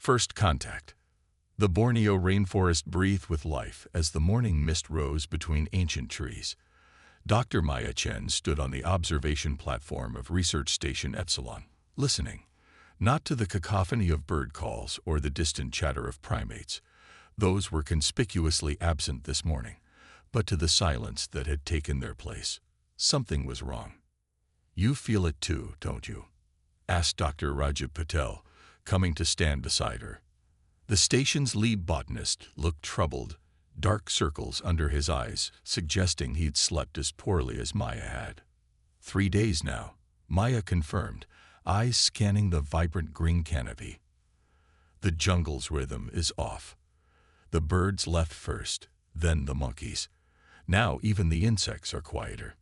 First contact. The Borneo rainforest breathed with life as the morning mist rose between ancient trees. Dr. Maya Chen stood on the observation platform of Research Station Epsilon, listening, not to the cacophony of bird calls or the distant chatter of primates. Those were conspicuously absent this morning, but to the silence that had taken their place. Something was wrong. "You feel it too, don't you?" asked Dr. Rajiv Patel, coming to stand beside her. The station's lead botanist looked troubled, dark circles under his eyes suggesting he'd slept as poorly as Maya had. 3 days now, Maya confirmed, eyes scanning the vibrant green canopy. The jungle's rhythm is off. The birds left first, then the monkeys. Now even the insects are quieter.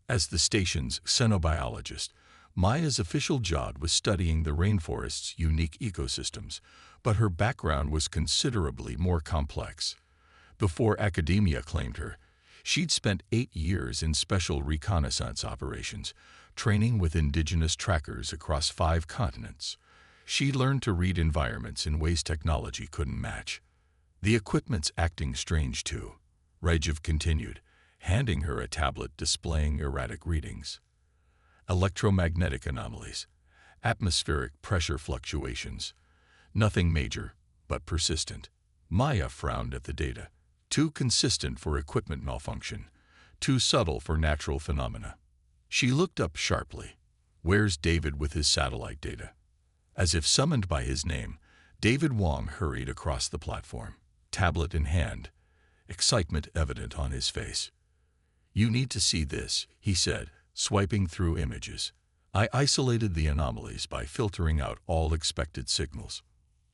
As the station's xenobiologist, Maya's official job was studying the rainforest's unique ecosystems, but her background was considerably more complex. Before academia claimed her, she'd spent 8 years in special reconnaissance operations, training with indigenous trackers across 5 continents. She learned to read environments in ways technology couldn't match. "The equipment's acting strange too," Rajiv continued, handing her a tablet displaying erratic readings. Electromagnetic anomalies, atmospheric pressure fluctuations. Nothing major, but persistent. Maya frowned at the data. Too consistent for equipment malfunction, too subtle for natural phenomena. She looked up sharply. "Where's David with his satellite data?" As if summoned by his name, David Wong hurried across the platform, tablet in hand, excitement evident on his face. "You need to see this," he said, swiping through images. "I isolated the anomalies by filtering out all expected signals.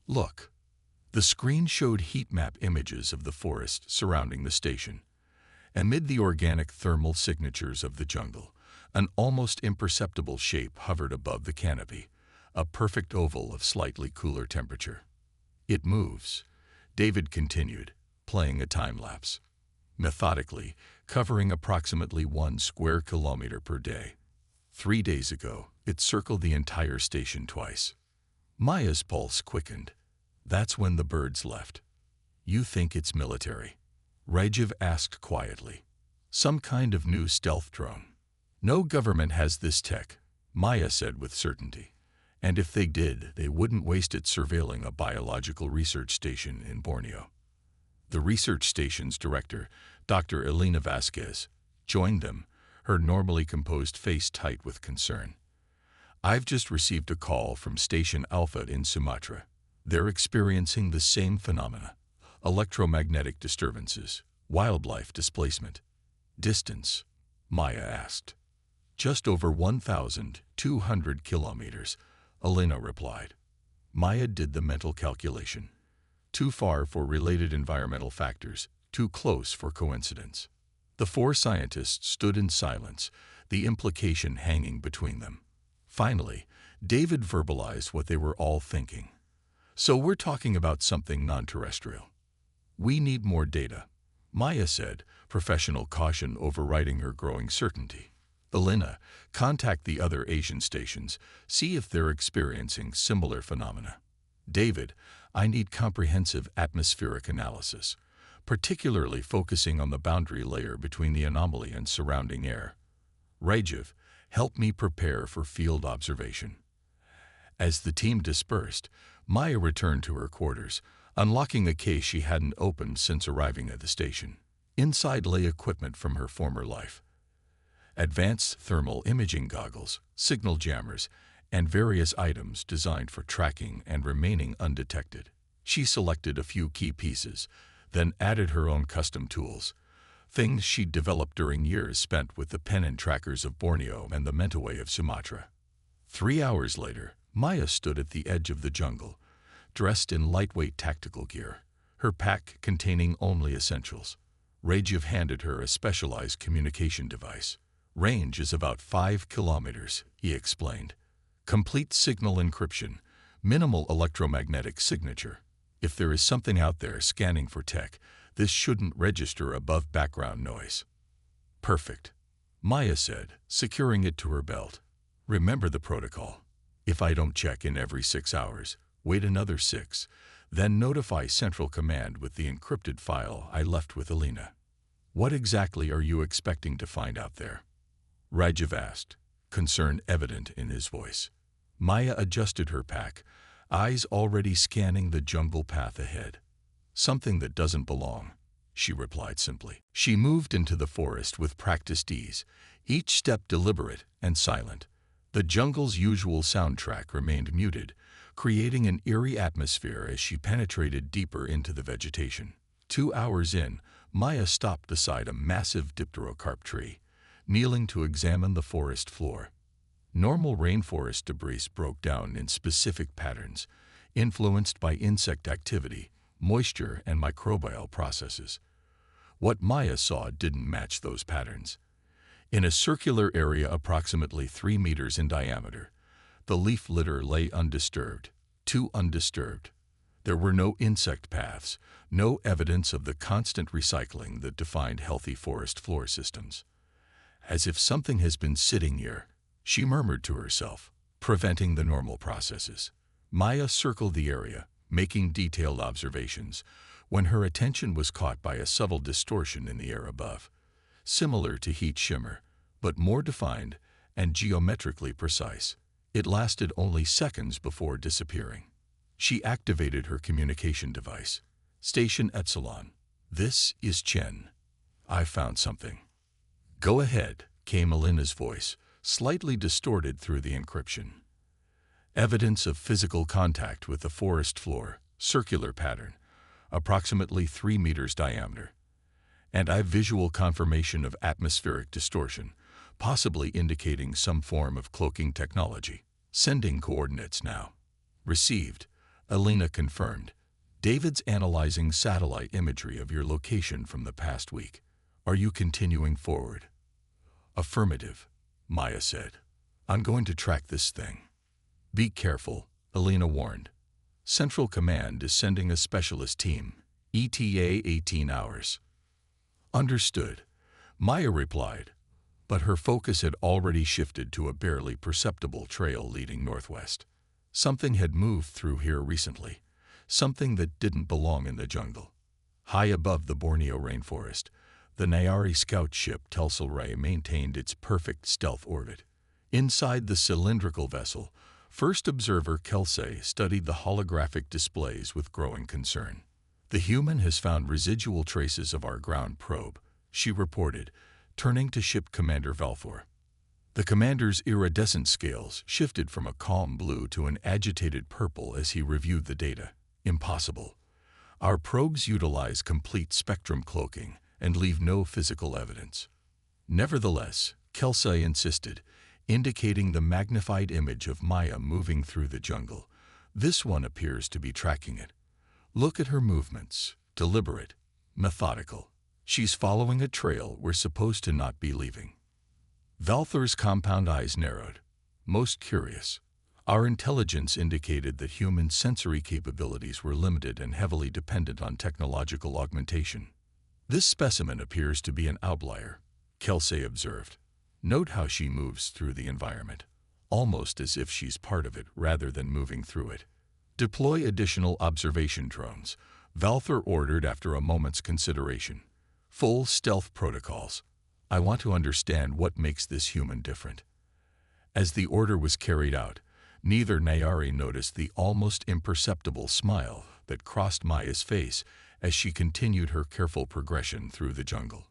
Look." The screen showed heat map images of the forest surrounding the station. Amid the organic thermal signatures of the jungle, an almost imperceptible shape hovered above the canopy, a perfect oval of slightly cooler temperature. "It moves," David continued, playing a time-lapse. "Methodically, covering approximately 1 square kilometer per day. 3 days ago, it circled the entire station twice." Maya's pulse quickened. "That's when the birds left." "You think it's military?" Rajiv asked quietly. "Some kind of new stealth drone?" "No government has this tech," Maya said with certainty. "And if they did, they wouldn't waste it surveilling a biological research station in Borneo." The research station's director, Dr. Elena Vasquez, joined them, her normally composed face tight with concern. "I've just received a call from Station Alpha in Sumatra. They're experiencing the same phenomena: electromagnetic disturbances, wildlife displacement." "Distance?" Maya asked. "Just over 1,200 kilometers, Elena replied. Maya did the mental calculation. Too far for related environmental factors, too close for coincidence. The 4 scientists stood in silence, the implication hanging between them. Finally, David verbalized what they were all thinking. "So we're talking about something non-terrestrial." "We need more data," Maya said, professional caution overriding her growing certainty. "Elena, contact the other Asian stations, see if they're experiencing similar phenomena. David, I need comprehensive atmospheric analysis, particularly focusing on the boundary layer between the anomaly and surrounding air. Rajiv, help me prepare for field observation." As the team dispersed, Maya returned to her quarters, unlocking a case she hadn't opened since arriving at the station. Inside lay equipment from her former life: advanced thermal imaging goggles, signal jammers, and various items designed for tracking and remaining undetected. She selected a few key pieces, then added her own custom tools, things she'd developed during years spent with the pennant trackers of Borneo and the Mentawai of Sumatra. 3 hours later, Maya stood at the edge of the jungle, dressed in lightweight tactical gear, her pack containing only essentials. Rajiv handed her a specialized communication device. "Range is about 5 kilometers, he explained. "Complete signal encryption, minimal electromagnetic signature. If there is something out there scanning for tech, this shouldn't register above background noise." "Perfect," Maya said, securing it to her belt. "Remember the protocol. If I don't check in every 6 hours, Wait another 6, then notify Central Command with the encrypted file I left with Alina. What exactly are you expecting to find out there? Rajiv asked, concern evident in his voice. Maya adjusted her pack, eyes already scanning the jungle path ahead. Something that doesn't belong, she replied simply. She moved into the forest with practiced ease, each step deliberate and silent. The jungle's usual soundtrack remained muted, creating an eerie atmosphere as she penetrated deeper into the vegetation. 2 hours in, Maya stopped beside a massive dipterocarp tree, kneeling to examine the forest floor. Normal rainforest debris broke down in specific patterns, influenced by insect activity, moisture, and microbial processes. What Maya saw didn't match those patterns. In a circular area approximately 3 meters in diameter, the leaf litter lay undisturbed, too undisturbed. There were no insect paths, no evidence of the constant recycling that defined healthy forest floor systems. As if something has been sitting here, she murmured to herself, preventing the normal processes. Maya circled the area, making detailed observations, when her attention was caught by a subtle distortion in the air above, similar to heat shimmer, but more defined and geometrically precise. It lasted only seconds before disappearing. She activated her communication device. Station Epsilon. This is Chen. I found something. Go ahead, came Alina's voice, slightly distorted through the encryption. Evidence of physical contact with the forest floor, circular pattern, approximately 3 meters diameter. And I have visual confirmation of atmospheric distortion, possibly indicating some form of cloaking technology. Sending coordinates now. Received. Alina confirmed. David's analyzing satellite imagery of your location from the past week. Are you continuing forward? Affirmative, Maya said. I'm going to track this thing. Be careful, Alina warned. Central Command is sending a specialist team, ETA 18 hours. Understood, Maya replied, but her focus had already shifted to a barely perceptible trail leading northwest. Something had moved through here recently, something that didn't belong in the jungle. High above the Borneo rainforest, the Nayari scout ship Telsilray maintained its perfect stealth orbit. Inside the cylindrical vessel, First Observer Kelsey studied the holographic displays with growing concern. The human has found residual traces of our ground probe, she reported, turning to Ship Commander Valfor. The commander's iridescent scales shifted from a calm blue to an agitated purple as he reviewed the data. Impossible. Our probes utilize complete spectrum cloaking and leave no physical evidence. Nevertheless, Kelsey insisted, indicating the magnified image of Maya moving through the jungle. This one appears to be tracking it. Look at her movements, deliberate, methodical. She's following a trail we're supposed to not be leaving. Valthor's compound eyes narrowed. Most curious. Our intelligence indicated that human sensory capabilities were limited and heavily dependent on technological augmentation. This specimen appears to be an outlier, Kelsey observed. Note how she moves through the environment, almost as if she's part of it rather than moving through it. Deploy additional observation drones, Valthor ordered after a moment's consideration. Full stealth protocols. I want to understand what makes this human different. As the order was carried out, neither Nayari noticed the almost imperceptible smile that crossed Maya's face as she continued her careful progression through the jungle.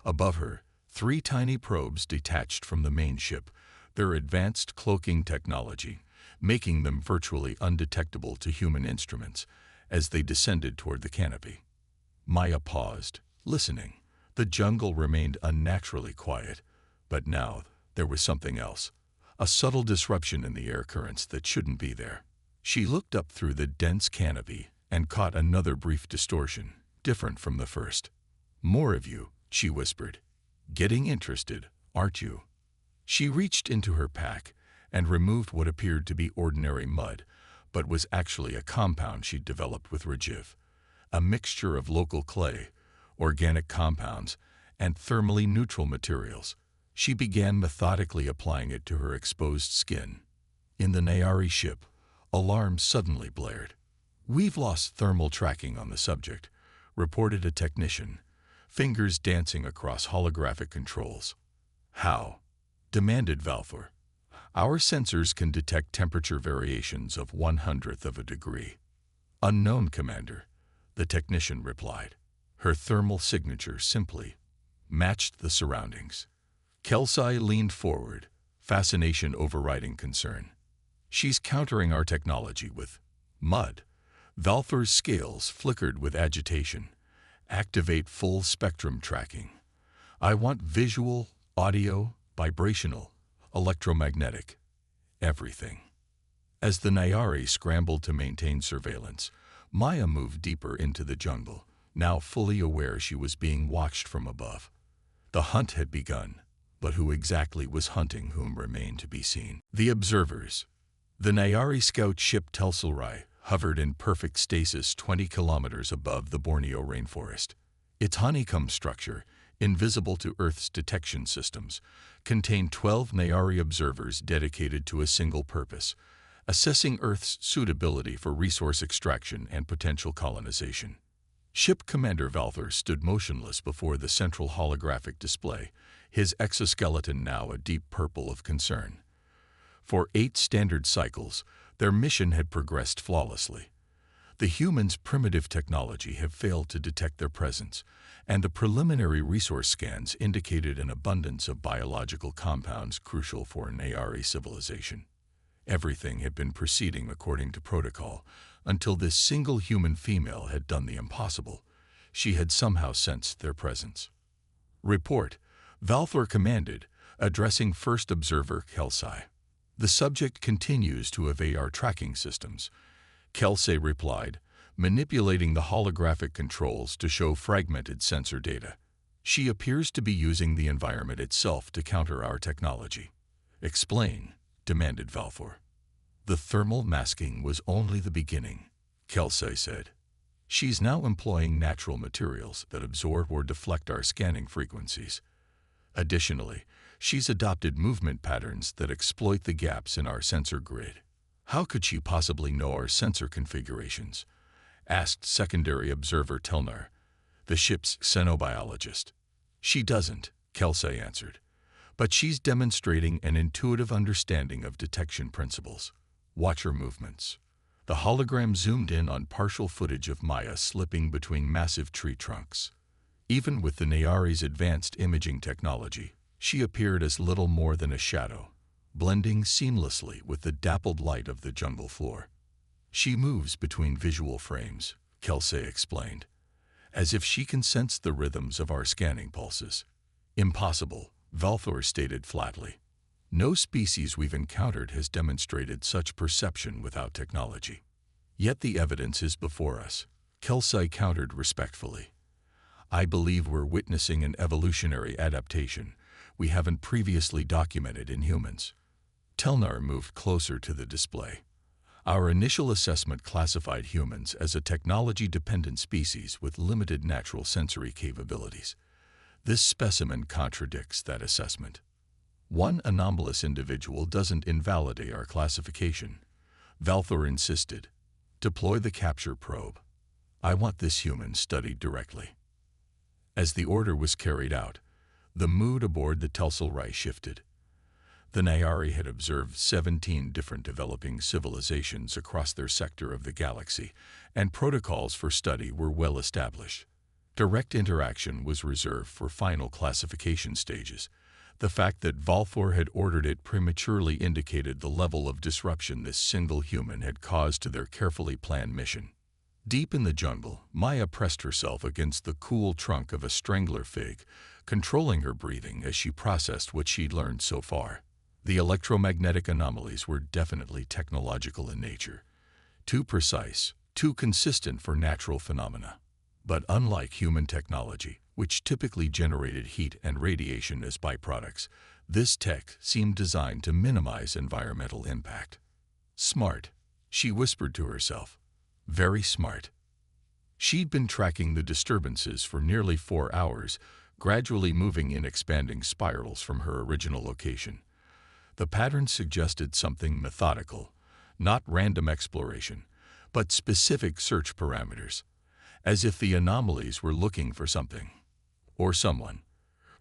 Above her, 3 tiny probes detached from the main ship, their advanced cloaking technology, making them virtually undetectable to human instruments as they descended toward the canopy. Maya paused, listening. The jungle remained unnaturally quiet, but now there was something else, a subtle disruption in the air currents that shouldn't be there. She looked up through the dense canopy and caught another brief distortion, different from the first. More of you, she whispered. Getting interested, aren't you? She reached into her pack and removed what appeared to be ordinary mud, but was actually a compound she'd developed with Rajiv, a mixture of local clay, organic compounds, and thermally neutral materials. She began methodically applying it to her exposed skin. In the Nayari ship, Alarms suddenly blared. "We've lost thermal tracking on the subject," reported a technician, fingers dancing across holographic controls. "How?" demanded Valthor. "Our sensors can detect temperature variations of 1/100th of a degree." "Unknown, Commander," the technician replied. Her thermal signature simply matched the surroundings. Kelsey leaned forward, fascination overriding concern. "She's countering our technology with mud." Valthor's scales flickered with agitation. "Activate full spectrum tracking. I want visual, audio, vibrational, electromagnetic, everything." As the Nayari scrambled to maintain surveillance, Maya moved deeper into the jungle, now fully aware she was being watched from above. The hunt had begun, but who exactly was hunting whom remained to be seen. The observers. The Nayari scout ship Telselrai hovered in perfect stasis 20 kilometers above the Borneo rainforest. Its honeycomb structure, invisible to Earth's detection systems, contained 12 Nayari observers dedicated to a single purpose: assessing Earth's suitability for resource extraction and potential colonization. Ship Commander Valthor stood motionless before the central holographic display, his exoskeleton now a deep purple of concern. For 8 standard cycles, their mission had progressed flawlessly. The humans' primitive technology had failed to detect their presence, and the preliminary resource scans indicated an abundance of biological compounds crucial for Nayari civilization. Everything had been proceeding according to protocol, until this single human female had done the impossible. She had somehow sensed their presence. "Report," Valthor commanded, addressing first observer Kelsey. "The subject continues to evade our tracking systems," Kelsey replied, manipulating the holographic controls to show fragmented sensor data. "She appears to be using the environment itself to counter our technology." "Explain," demanded Valthor. "The thermal masking was only the beginning," Kelsey said. "She's now employing natural materials that absorb or deflect our scanning frequencies. Additionally, she's adopted movement patterns that exploit the gaps in our sensor grid." "How could she possibly know our sensor configurations?" asked secondary observer Telnar, the ship's xenobiologist. "She doesn't," Kelsey answered. "But she's demonstrating an intuitive understanding of detection principles. Watch her movements." The hologram zoomed in on partial footage of Maya slipping between massive tree trunks. Even with the Nayari's advanced imaging technology, she appeared as little more than a shadow, blending seamlessly with the dappled light of the jungle floor. "She moves between visual frames," Kelsey explained, "as if she can sense the rhythms of our scanning pulses." "Impossible," Valthor stated flatly. "No species we've encountered has demonstrated such perception without technology." "Yet the evidence is before us," Kelsey countered respectfully. "I believe we're witnessing an evolutionary adaptation we haven't previously documented in humans." Telnar moved closer to the display. "Our initial assessment classified humans as a technology-dependent species with limited natural sensory capabilities. This specimen contradicts that assessment. One anomalous individual doesn't invalidate our classification," Valthor insisted. "Deploy the capture probe. I want this human studied directly." As the order was carried out, the mood aboard the Telselrai shifted. The Nayari had observed 17 different developing civilizations across their sector of the galaxy, and protocols for study were well established. Direct interaction was reserved for final classification stages. The fact that Valthor had ordered it prematurely indicated the level of disruption this single human had caused to their carefully planned mission. Deep in the jungle, Maya pressed herself against the cool trunk of a strangler fig, controlling her breathing as she processed what she'd learned so far. The electromagnetic anomalies were definitely technological in nature. Too precise, too consistent for natural phenomena. But unlike human technology, which typically generated heat and radiation as byproducts, this tech seemed designed to minimize environmental impact. "Smart," she whispered to herself. "Very smart." She'd been tracking the disturbances for nearly 4 hours, gradually moving in expanding spirals from her original location. The pattern suggested something methodical, not random exploration, but specific search parameters, as if the anomalies were looking for something or someone.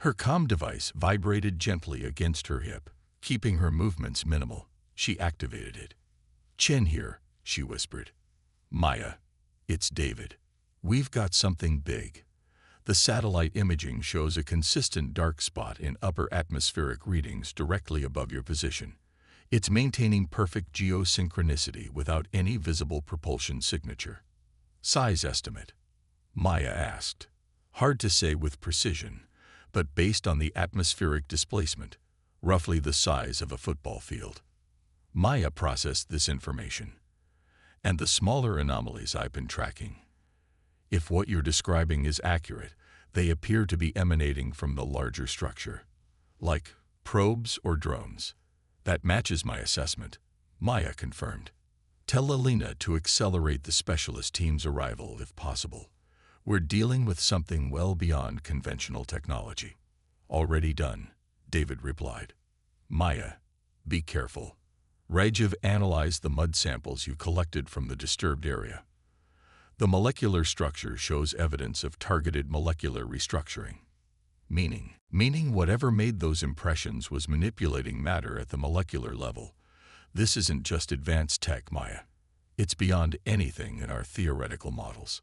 Her comm device vibrated gently against her hip, keeping her movements minimal. She activated it. "Chen here," she whispered. "Maya, it's David. We've got something big." The satellite imaging shows a consistent dark spot in upper atmospheric readings directly above your position. It's maintaining perfect geosynchronicity without any visible propulsion signature. "Size estimate?" Maya asked. "Hard to say with precision, but based on the atmospheric displacement, roughly the size of a football field." Maya processed this information. "And the smaller anomalies I've been tracking? If what you're describing is accurate, they appear to be emanating from the larger structure, like probes or drones." "That matches my assessment," Maya confirmed. "Tell Alina to accelerate the specialist team's arrival if possible. We're dealing with something well beyond conventional technology." "Already done," David replied. "Maya, be careful. Rajiv analyzed the mud samples you collected from the disturbed area. The molecular structure shows evidence of targeted molecular restructuring. Meaning whatever made those impressions was manipulating matter at the molecular level. This isn't just advanced tech, Maya. It's beyond anything in our theoretical models."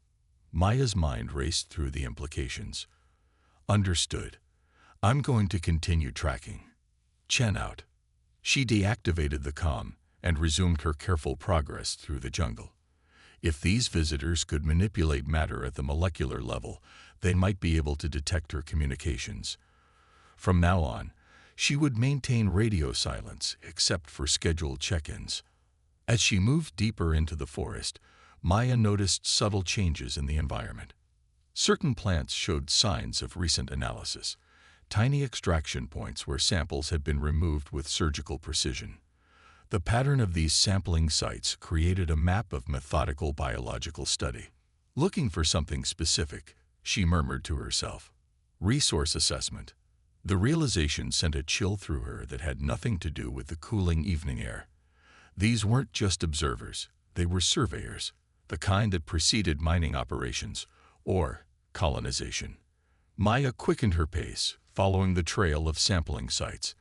Maya's mind raced through the implications. "Understood. I'm going to continue tracking. Chen out." She deactivated the comm and resumed her careful progress through the jungle. If these visitors could manipulate matter at the molecular level, they might be able to detect her communications. From now on, she would maintain radio silence except for scheduled check-ins. As she moved deeper into the forest, Maya noticed subtle changes in the environment. Certain plants showed signs of recent analysis, tiny extraction points where samples had been removed with surgical precision. The pattern of these sampling sites created a map of methodical biological study. Looking for something specific, she murmured to herself. "Resource assessment." The realization sent a chill through her that had nothing to do with the cooling evening air. These weren't just observers, they were surveyors, the kind that preceded mining operations, or colonization. Maya quickened her pace, following the trail of sampling sites.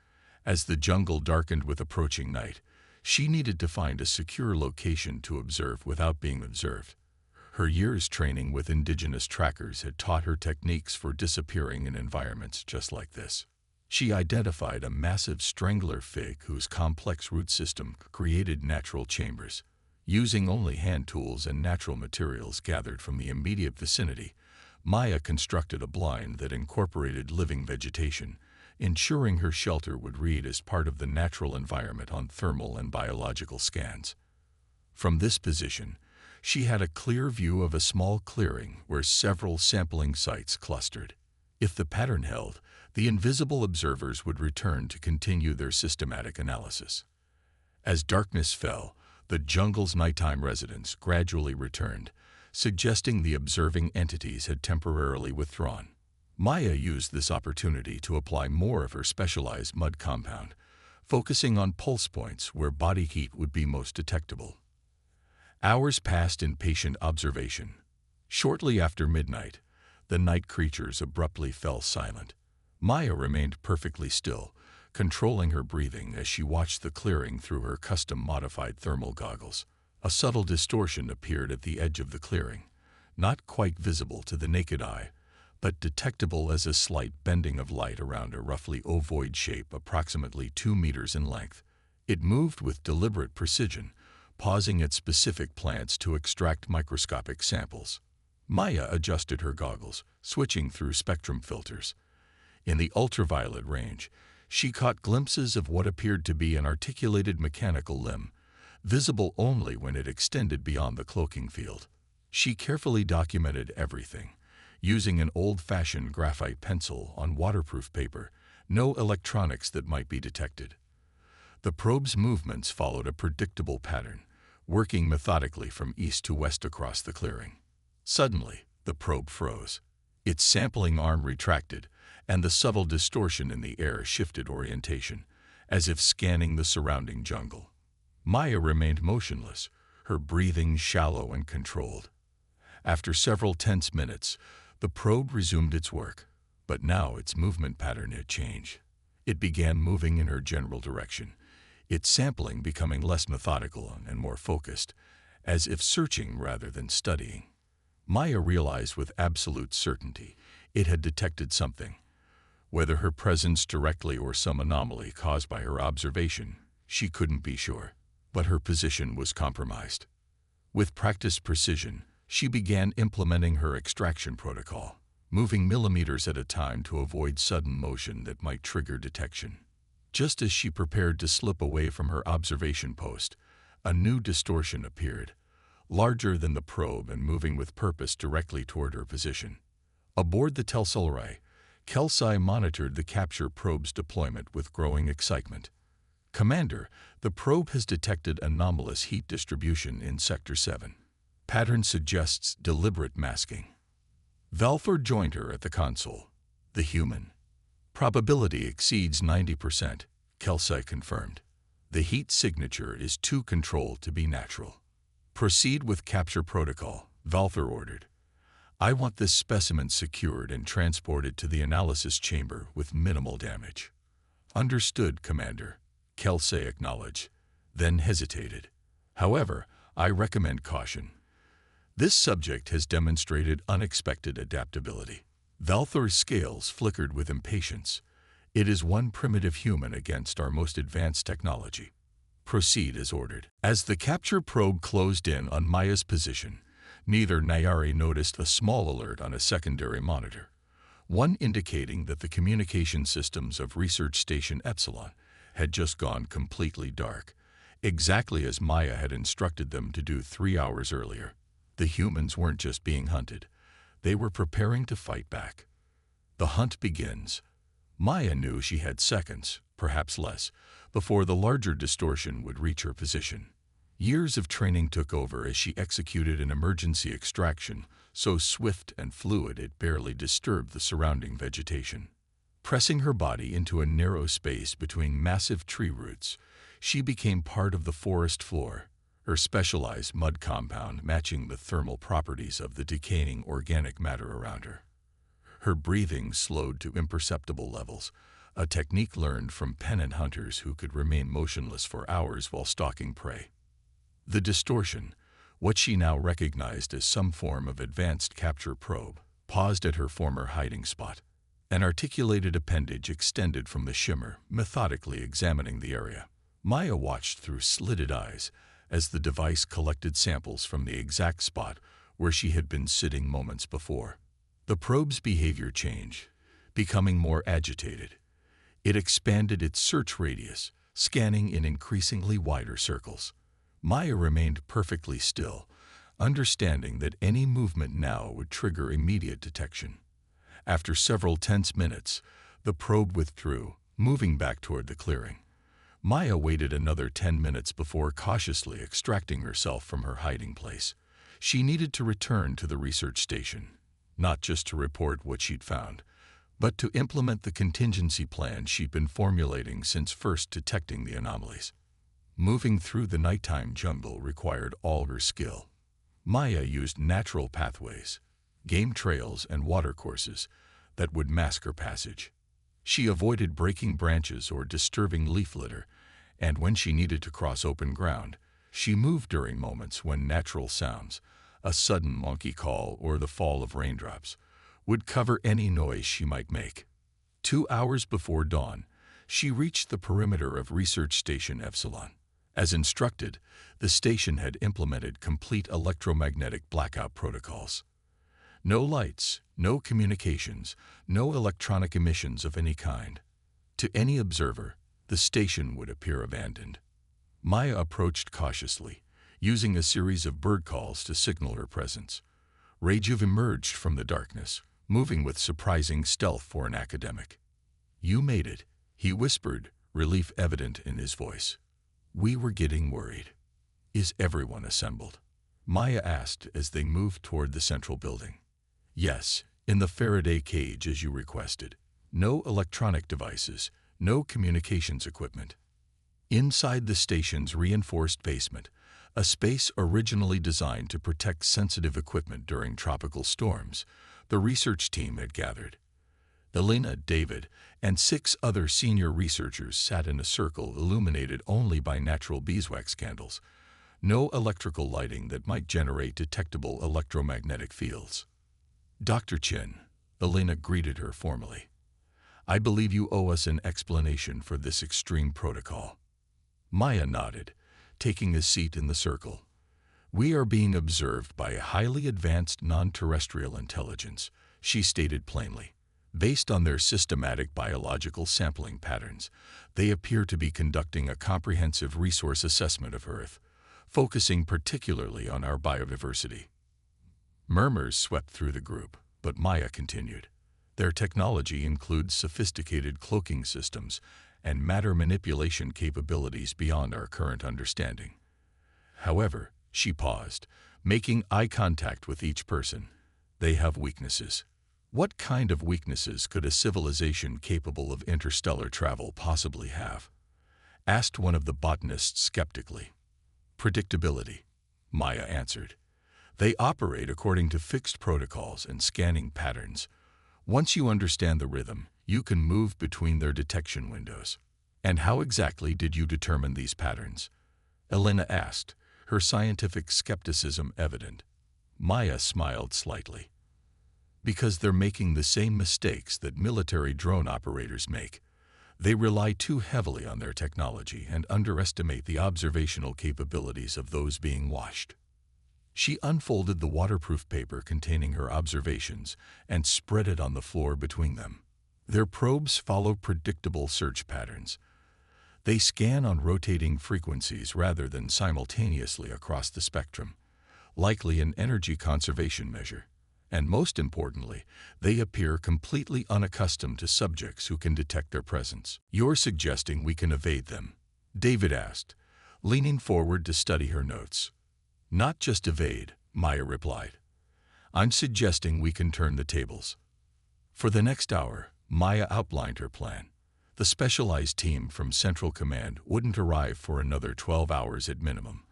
As the jungle darkened with approaching night, she needed to find a secure location to observe without being observed. Her years training with indigenous trackers had taught her techniques for disappearing in environments just like this. She identified a massive strangler fig whose complex root system created natural chambers. Using only hand tools and natural materials gathered from the immediate vicinity, Maya constructed a blind that incorporated living vegetation, ensuring her shelter would read as part of the natural environment on thermal and biological scans. From this position, she had a clear view of a small clearing where several sampling sites clustered. If the pattern held, the invisible observers would return to continue their systematic analysis. As darkness fell, the jungle's nighttime residents gradually returned, suggesting the observing entities had temporarily withdrawn. Maya used this opportunity to apply more of her specialized mud compound, focusing on pulse points where body heat would be most detectable. Hours passed in patient observation. Shortly after midnight, the night creatures abruptly fell silent. Maya remained perfectly still, controlling her breathing as she watched the clearing through her custom-modified thermal goggles. A subtle distortion appeared at the edge of the clearing, not quite visible to the naked eye, but detectable as a slight bending of light around a roughly ovoid shape approximately 2 meters in length. It moved with deliberate precision, pausing at specific plants to extract microscopic samples. Maya adjusted her goggles, switching through spectrum filters. In the ultraviolet range, she caught glimpses of what appeared to be an articulated mechanical limb, visible only when it extended beyond the cloaking field. She carefully documented everything, using an old-fashioned graphite pencil on waterproof paper, no electronics that might be detected. The probe's movements followed a predictable pattern, working methodically from east to west across the clearing. Suddenly, the probe froze. Its sampling arm retracted, and the subtle distortion in the air shifted orientation, as if scanning the surrounding jungle. Maya remained motionless, her breathing shallow and controlled. After several tense minutes, the probe resumed its work, but now its movement pattern had changed. It began moving in her general direction, its sampling becoming less methodical and more focused, as if searching rather than studying. Maya realized with absolute certainty it had detected something. Whether her presence directly or some anomaly caused by her observation, she couldn't be sure. But her position was compromised. With practiced precision, she began implementing her extraction protocol, moving millimeters at a time to avoid sudden motion that might trigger detection. Just as she prepared to slip away from her observation post, a new distortion appeared, larger than the probe and moving with purpose directly toward her position. Aboard the Telsolrai, Kelsai monitored the capture probe's deployment with growing excitement. "Commander, the probe has detected anomalous heat distribution in Sector 7. Pattern suggests deliberate masking." Valthor joined her at the console. "The human probability exceeds 90%, Kelsai confirmed. "The heat signature is too controlled to be natural." "Proceed with capture protocol," Valthor ordered. "I want this specimen secured and transported to the analysis chamber with minimal damage." "Understood, Commander," Kelsai acknowledged, then hesitated. "However, I recommend caution. This subject has demonstrated unexpected adaptability." Valthor's scales flickered with impatience. "It is one primitive human against our most advanced technology. Proceed as ordered." As the capture probe closed in on Maya's position, neither Nayari noticed a small alert on a secondary monitor, one indicating that the communication systems of Research Station Epsilon had just gone completely dark, exactly as Maya had instructed them to do 3 hours earlier. The humans weren't just being hunted. They were preparing to fight back. The hunt begins. Maya knew she had seconds, perhaps less, before the larger distortion would reach her position. Years of training took over as she executed an emergency extraction, so swift and fluid it barely disturbed the surrounding vegetation. Pressing her body into a narrow space between massive tree roots, she became part of the forest floor, her specialized mud compound matching the thermal properties of the decaying organic matter around her. Her breathing slowed to imperceptible levels, a technique learned from pennant hunters who could remain motionless for hours while stalking prey. The distortion, what she now recognized as some form of advanced capture probe, paused at her former hiding spot. An articulated appendage extended from the shimmer, methodically examining the area. Maya watched through slitted eyes as the device collected samples from the exact spot where she had been sitting moments before. The probe's behavior changed, becoming more agitated. It expanded its search radius, scanning in increasingly wider circles. Maya remained perfectly still, understanding that any movement now would trigger immediate detection. After several tense minutes, the probe withdrew, moving back toward the clearing. Maya waited another 10 minutes before cautiously extracting herself from her hiding place. She needed to return to the research station, not just to report what she'd found, but to implement the contingency plan she'd been formulating since first detecting the anomalies. Moving through the nighttime jungle required all her skill. Maya used natural pathways, game trails and watercourses that would mask her passage. She avoided breaking branches or disturbing leaf litter, and when she needed to cross open ground, she moved during moments when natural sounds, a sudden monkey call or the fall of raindrops, would cover any noise she might make. 2 hours before dawn, she reached the perimeter of Research Station Epsilon. As instructed, the station had implemented complete electromagnetic blackout protocols. No lights, no communications, no electronic emissions of any kind. To any observer, the station would appear abandoned. Maya approached cautiously, using a series of bird calls to signal her presence. Rajiv emerged from the darkness, moving with surprising stealth for an academic. "You made it," he whispered, relief evident in his voice. "We were getting worried." "Is everyone assembled?" Maya asked as they moved toward the central building. "Yes, in the Faraday cage as you requested. No electronic devices, no communications equipment." Inside the station's reinforced basement, a space originally designed to protect sensitive equipment during tropical storms, the research team had gathered. Elena, David, and 6 other senior researchers sat in a circle illuminated only by natural beeswax candles, no electrical lighting that might generate detectable electromagnetic fields. "Dr. Chin," Elena greeted her formally, "I believe you owe us an explanation for this extreme protocol." Maya nodded, taking a seat in the circle. "We are being observed by a highly advanced non-terrestrial intelligence," she stated plainly. "Based on their systematic biological sampling patterns, they appear to be conducting a comprehensive resource assessment of Earth, focusing particularly on our biodiversity." Murmurs swept through the group, but Maya continued. "Their technology includes sophisticated cloaking systems and matter manipulation capabilities beyond our current understanding. However," she paused, making eye contact with each person, "they have weaknesses." "What kind of weaknesses could a civilization capable of interstellar travel possibly have?" asked one of the botanists skeptically. "Predictability," Maya answered. "They operate according to fixed protocols and scanning patterns. Once you understand the rhythm, you can move between their detection windows." "And how exactly did you determine these patterns?" Elena asked, her scientific skepticism evident. Maya smiled slightly. "Because they're making the same mistakes that military drone operators make. They rely too heavily on their technology and underestimate the observational capabilities of those being watched." She unfolded the waterproof paper containing her observations and spread it on the floor between them. "Their probes follow predictable search patterns. They scan on rotating frequencies rather than simultaneously across the spectrum, likely an energy conservation measure. And most importantly, they appear completely unaccustomed to subjects who can detect their presence." "You're suggesting we can evade them?" David asked, leaning forward to study her notes. "Not just evade," Maya replied. "I'm suggesting we can turn the tables." For the next hour, Maya outlined her plan. The specialized team from Central Command wouldn't arrive for another 12 hours at minimum.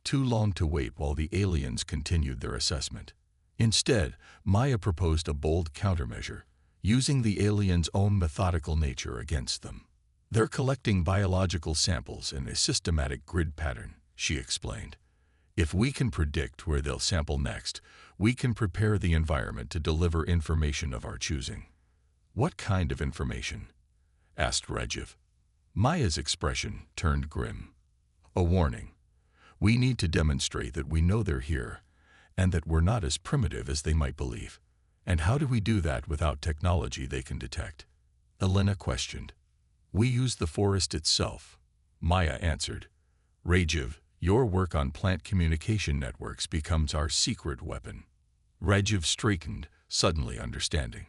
Too long to wait while the aliens continued their assessment. Instead, Maya proposed a bold countermeasure, using the aliens' own methodical nature against them. "They're collecting biological samples in a systematic grid pattern," she explained. "If we can predict where they'll sample next, we can prepare the environment to deliver information of our choosing." "What kind of information?" asked Regev. Maya's expression turned grim. "A warning. We need to demonstrate that we know they're here, and that we're not as primitive as they might believe. And how do we do that without technology they can detect?" Elena questioned. "We use the forest itself," Maya answered. "Regev, your work on plant communication networks becomes our secret weapon." Regev straightened, suddenly understanding.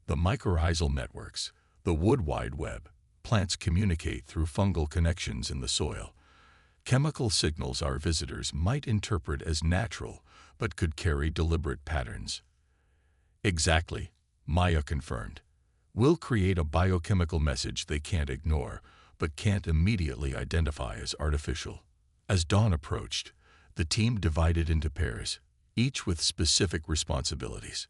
"The mycorrhizal networks, the wood wide web, plants communicate through fungal connections in the soil. Chemical signals our visitors might interpret as natural, but could carry deliberate patterns." "Exactly," Maya confirmed. "We'll create a biochemical message they can't ignore, but can't immediately identify as artificial." As dawn approached, the team divided into pairs, each with specific responsibilities.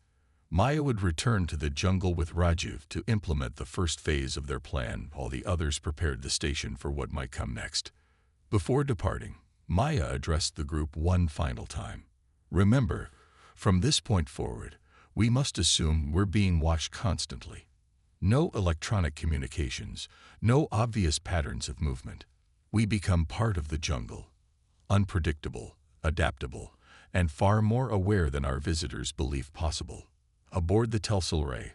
Maya would return to the jungle with Rajiv to implement the first phase of their plan while the others prepared the station for what might come next. Before departing, Maya addressed the group one final time. "Remember, from this point forward, we must assume we're being watched constantly. No electronic communications, no obvious patterns of movement. We become part of the jungle, unpredictable, adaptable, and far more aware than our visitors believe possible." Aboard the Telsil Ray,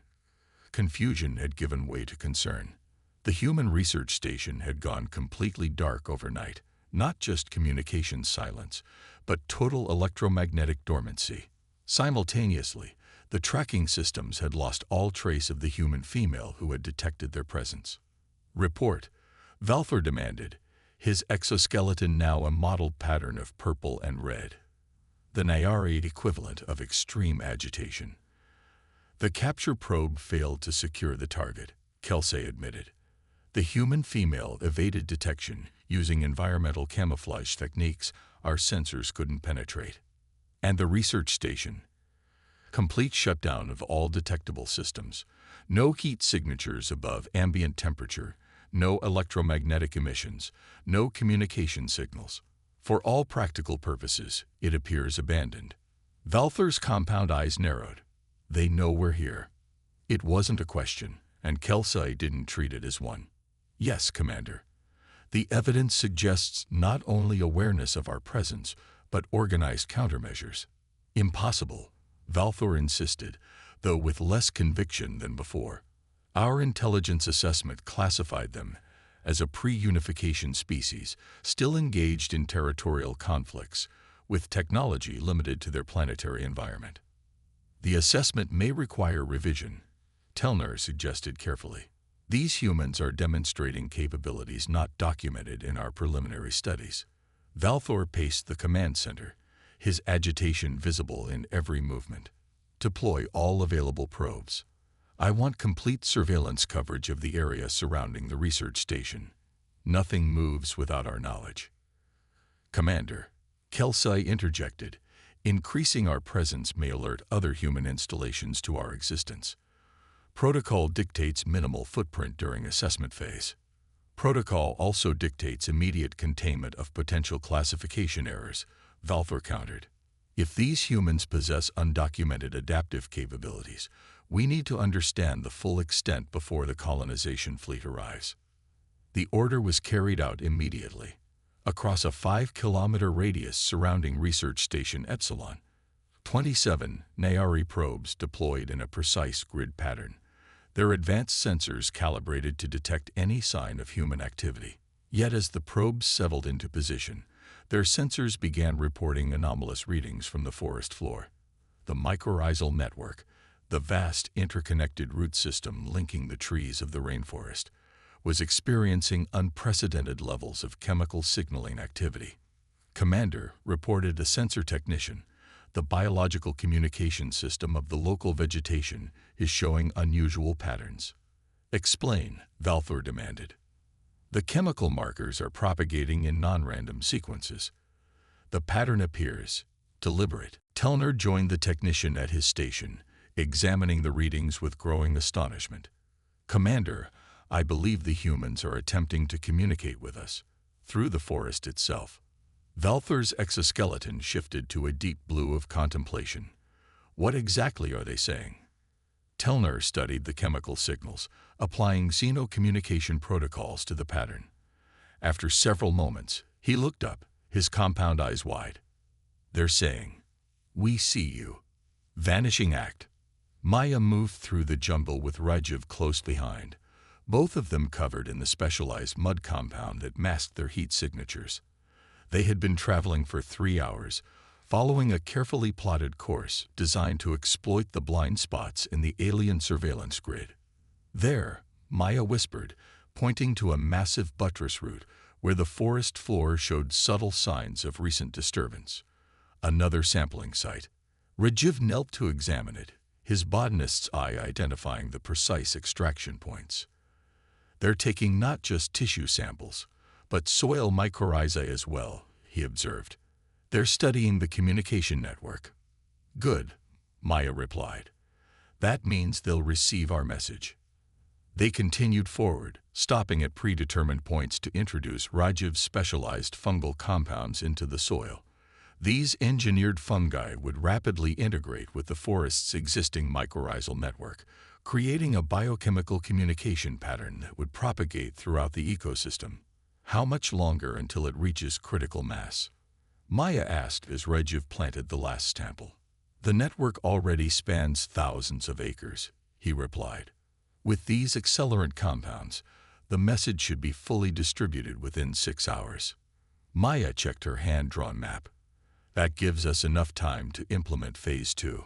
confusion had given way to concern. The human research station had gone completely dark overnight, not just communication silence, but total electromagnetic dormancy. Simultaneously, the tracking systems had lost all trace of the human female who had detected their presence. "Report," Valthor demanded, his exoskeleton now a mottled pattern of purple and red, the Nayari equivalent of extreme agitation. "The capture probe failed to secure the target," Kelsey admitted. The human female evaded detection using environmental camouflage techniques our sensors couldn't penetrate. And the research station. Complete shutdown of all detectable systems. No heat signatures above ambient temperature, no electromagnetic emissions, no communication signals. For all practical purposes, it appears abandoned. Valthor's compound eyes narrowed. They know we're here. It wasn't a question, and Kelsey didn't treat it as one. Yes, Commander. The evidence suggests not only awareness of our presence, but organized countermeasures. Impossible, Valthor insisted, though with less conviction than before. Our intelligence assessment classified them as a pre-unification species still engaged in territorial conflicts, with technology limited to their planetary environment. The assessment may require revision, Telner suggested carefully. These humans are demonstrating capabilities not documented in our preliminary studies. Valthor paced the command center, his agitation visible in every movement. Deploy all available probes. I want complete surveillance coverage of the area surrounding the research station. Nothing moves without our knowledge. Commander, Kelsey interjected, increasing our presence may alert other human installations to our existence. Protocol dictates minimal footprint during assessment phase. Protocol also dictates immediate containment of potential classification errors, Valthor countered. If these humans possess undocumented adaptive capabilities, we need to understand the full extent before the colonization fleet arrives. The order was carried out immediately. Across a 5-kilometer radius surrounding Research Station Epsilon, 27 Nayari probes deployed in a precise grid pattern, their advanced sensors calibrated to detect any sign of human activity. Yet as the probes settled into position, their sensors began reporting anomalous readings from the forest floor. The mycorrhizal network, the vast interconnected root system linking the trees of the rainforest, was experiencing unprecedented levels of chemical signaling activity. Commander, reported a sensor technician, the biological communication system of the local vegetation is showing unusual patterns. Explain, Valthor demanded. The chemical markers are propagating in non-random sequences. The pattern appears deliberate. Telner joined the technician at his station, examining the readings with growing astonishment. Commander, I believe the humans are attempting to communicate with us through the forest itself. Valthor's exoskeleton shifted to a deep blue of contemplation. What exactly are they saying? Telner studied the chemical signals, applying xenocommunication protocols to the pattern. After several moments, he looked up, his compound eyes wide. They're saying, "We see you." Vanishing act. Maya moved through the jungle with Rajiv close behind, both of them covered in the specialized mud compound that masked their heat signatures. They had been traveling for 3 hours, following a carefully plotted course designed to exploit the blind spots in the alien surveillance grid. There, Maya whispered, pointing to a massive buttress root where the forest floor showed subtle signs of recent disturbance. Another sampling site. Rajiv knelt to examine it, his botanist's eye identifying the precise extraction points. They're taking not just tissue samples, but soil mycorrhizae as well, he observed. They're studying the communication network. Good, Maya replied. That means they'll receive our message. They continued forward, stopping at predetermined points to introduce Rajiv's specialized fungal compounds into the soil. These engineered fungi would rapidly integrate with the forest's existing mycorrhizal network, creating a biochemical communication pattern that would propagate throughout the ecosystem. How much longer until it reaches critical mass? Maya asked as Rajiv planted the last sample. The network already spans thousands of acres, he replied. With these accelerant compounds, the message should be fully distributed within 6 hours. Maya checked her hand-drawn map. That gives us enough time to implement Phase 2.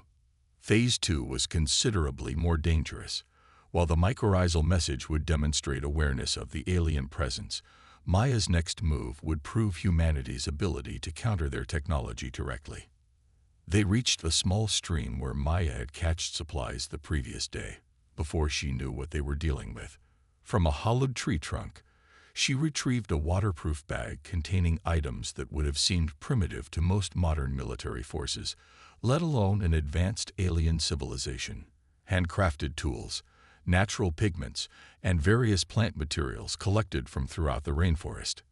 Phase 2 was considerably more dangerous. While the mycorrhizal message would demonstrate awareness of the alien presence, Maya's next move would prove humanity's ability to counter their technology directly. They reached a small stream where Maya had cached supplies the previous day, before she knew what they were dealing with. From a hollowed tree trunk, she retrieved a waterproof bag containing items that would have seemed primitive to most modern military forces, let alone an advanced alien civilization. Handcrafted tools, natural pigments, and various plant materials collected from throughout the rainforest.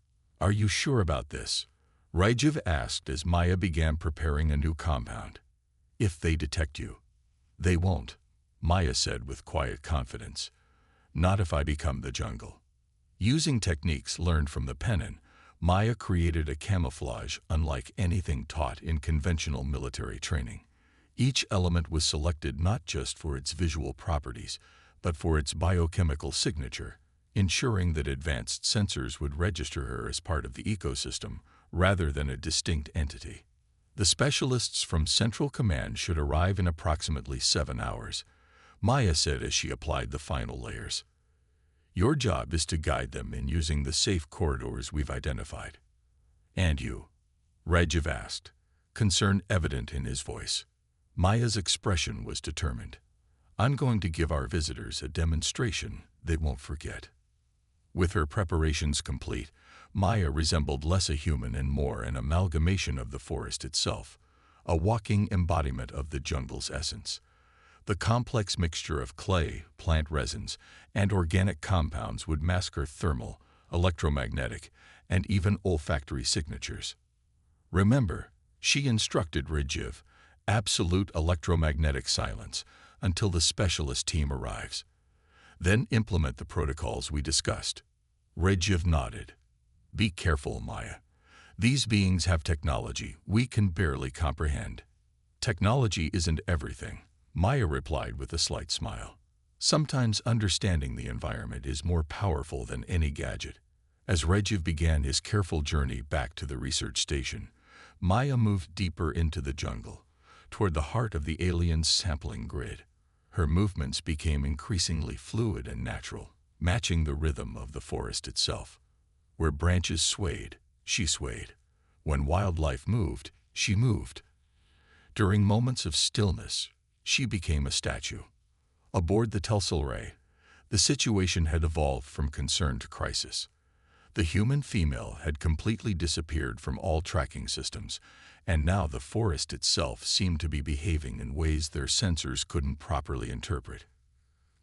"Are you sure about this?" Rajiv asked as Maya began preparing a new compound. "If they detect you." "They won't," Maya said with quiet confidence. "Not if I become the jungle." Using techniques learned from the pennon, Maya created a camouflage unlike anything taught in conventional military training. Each element was selected not just for its visual properties, but for its biochemical signature, ensuring that advanced sensors would register her as part of the ecosystem rather than a distinct entity. The specialists from Central Command should arrive in approximately 7 hours, Maya said as she applied the final layers. "Your job is to guide them in using the safe corridors we've identified." "And you?" Rajiv asked, concern evident in his voice. Maya's expression was determined. "I'm going to give our visitors a demonstration they won't forget." With her preparations complete, Maya resembled less a human and more an amalgamation of the forest itself, a walking embodiment of the jungle's essence. The complex mixture of clay, plant resins, and organic compounds would mask her thermal, electromagnetic, and even olfactory signatures. "Remember," she instructed Rajiv, "absolute electromagnetic silence until the specialist team arrives. Then implement the protocols we discussed." Rajiv nodded. "Be careful, Maya. These beings have technology we can barely comprehend." "Technology isn't everything," Maya replied with a slight smile. "Sometimes understanding the environment is more powerful than any gadget." As Rajiv began his careful journey back to the research station, Maya moved deeper into the jungle, toward the heart of the alien's sampling grid. Her movements became increasingly fluid and natural, matching the rhythm of the forest itself. Where branches swayed, she swayed. When wildlife moved, she moved. During moments of stillness, she became a statue. Aboard the Telsil Ray, the situation had evolved from concern to crisis. The human female had completely disappeared from all tracking systems, and now the forest itself seemed to be behaving in ways their sensors couldn't properly interpret.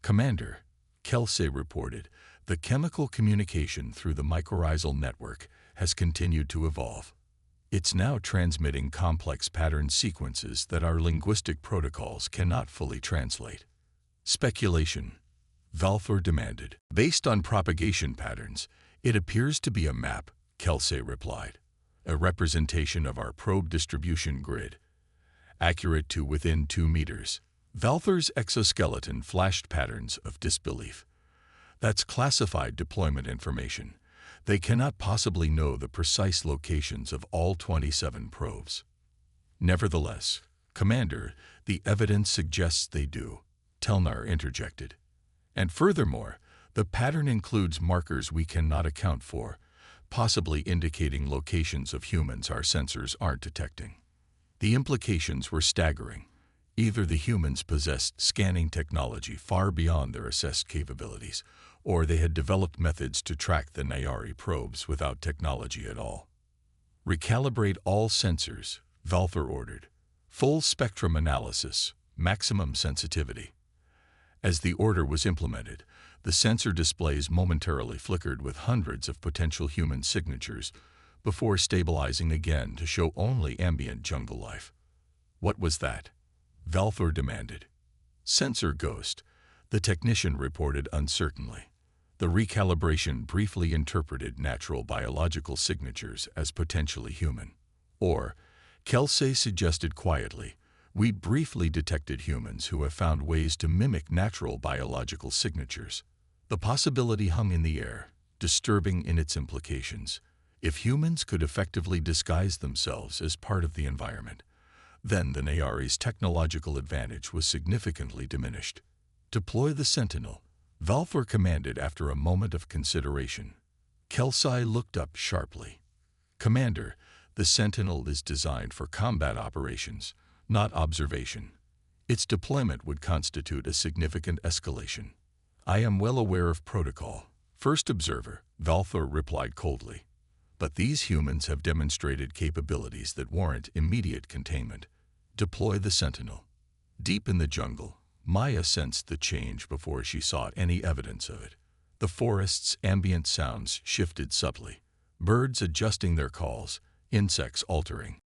"Commander," Kelsey reported, "the chemical communication through the mycorrhizal network has continued to evolve. It's now transmitting complex pattern sequences that our linguistic protocols cannot fully translate." "Speculation," Valthor demanded. "Based on propagation patterns, it appears to be a map," Kelsey replied. "A representation of our probe distribution grid. Accurate to within 2 meters. Valthor's exoskeleton flashed patterns of disbelief. "That's classified deployment information. They cannot possibly know the precise locations of all 27 probes." "Nevertheless, Commander, the evidence suggests they do," Telnar interjected. "And furthermore, the pattern includes markers we cannot account for, possibly indicating locations of humans our sensors aren't detecting." The implications were staggering. Either the humans possessed scanning technology far beyond their assessed capabilities, or they had developed methods to track the Nayari probes without technology at all. "Recalibrate all sensors," Valthor ordered. "Full spectrum analysis, maximum sensitivity." As the order was implemented, the sensor displays momentarily flickered with hundreds of potential human signatures before stabilizing again to show only ambient jungle life. "What was that?" Valthor demanded. "Sensor ghost," the technician reported uncertainly. The recalibration briefly interpreted natural biological signatures as potentially human. Or, Kelsey suggested quietly, "We briefly detected humans who have found ways to mimic natural biological signatures." The possibility hung in the air, disturbing in its implications. If humans could effectively disguise themselves as part of the environment, then the Nayari's technological advantage was significantly diminished. "Deploy the Sentinel," Valthor commanded after a moment of consideration. Kelsey looked up sharply. "Commander, the Sentinel is designed for combat operations, not observation. Its deployment would constitute a significant escalation." I am well aware of protocol. First observer, Valthor replied coldly. But these humans have demonstrated capabilities that warrant immediate containment. Deploy the Sentinel. Deep in the jungle, Maya sensed the change before she saw any evidence of it. The forest's ambient sounds shifted subtly, birds adjusting their calls, insects altering.